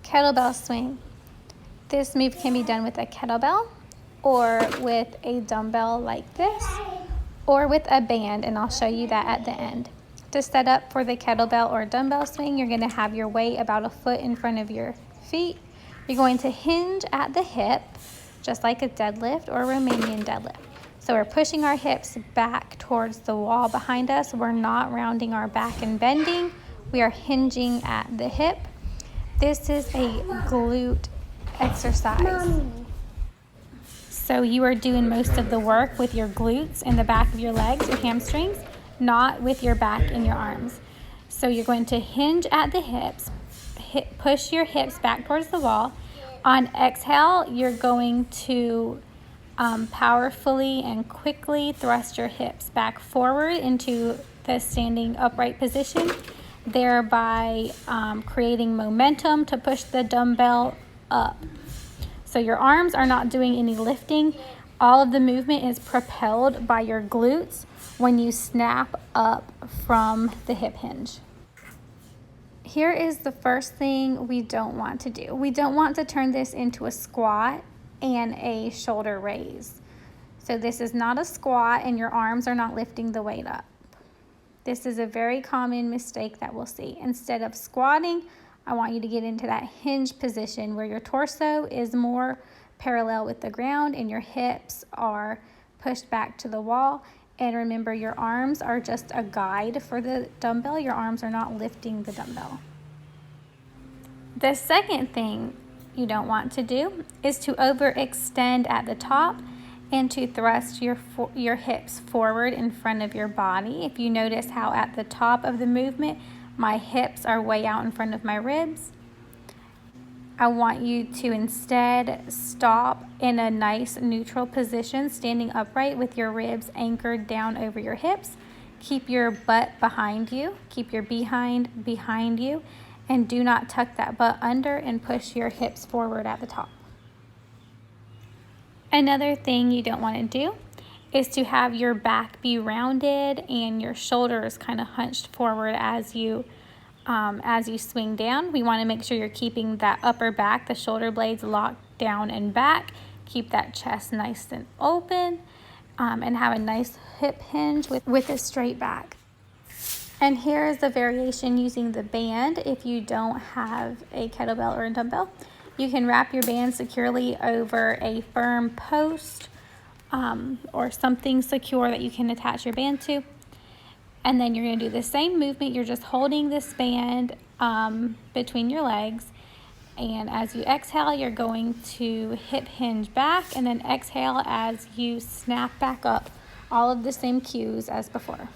Kettlebell swing. This move can be done with a kettlebell or with a dumbbell like this or with a band, and I'll show you that at the end. To set up for the kettlebell or dumbbell swing, you're going to have your weight about a foot in front of your feet. You're going to hinge at the hip, just like a deadlift or Romanian deadlift. So we're pushing our hips back towards the wall behind us. We're not rounding our back and bending. We are hinging at the hip. This is a glute exercise. Mommy. So you are doing most of the work with your glutes and the back of your legs, your hamstrings, not with your back and your arms. So you're going to hinge at the hips, push your hips back towards the wall. On exhale, you're going to powerfully and quickly thrust your hips back forward into the standing upright position, thereby creating momentum to push the dumbbell up. So your arms are not doing any lifting. All of the movement is propelled by your glutes when you snap up from the hip hinge. Here is the first thing we don't want to do. We don't want to turn this into a squat and a shoulder raise. So this is not a squat and your arms are not lifting the weight up. This is a very common mistake that we'll see. Instead of squatting, I want you to get into that hinge position where your torso is more parallel with the ground and your hips are pushed back to the wall. And remember, your arms are just a guide for the dumbbell. Your arms are not lifting the dumbbell. The second thing you don't want to do is to overextend at the top and to thrust your hips forward in front of your body. If you notice how at the top of the movement, my hips are way out in front of my ribs, I want you to instead stop in a nice neutral position, standing upright with your ribs anchored down over your hips. Keep your butt behind you, keep your behind you, and do not tuck that butt under and push your hips forward at the top. Another thing you don't want to do is to have your back be rounded and your shoulders kind of hunched forward as you swing down. We want to make sure you're keeping that upper back, the shoulder blades locked down and back. Keep that chest nice and open, and have a nice hip hinge with a straight back. And here is the variation using the band. If you don't have a kettlebell or a dumbbell, you can wrap your band securely over a firm post or something secure that you can attach your band to. And then you're going to do the same movement. You're just holding this band between your legs. And as you exhale, you're going to hip hinge back and then exhale as you snap back up. All of the same cues as before.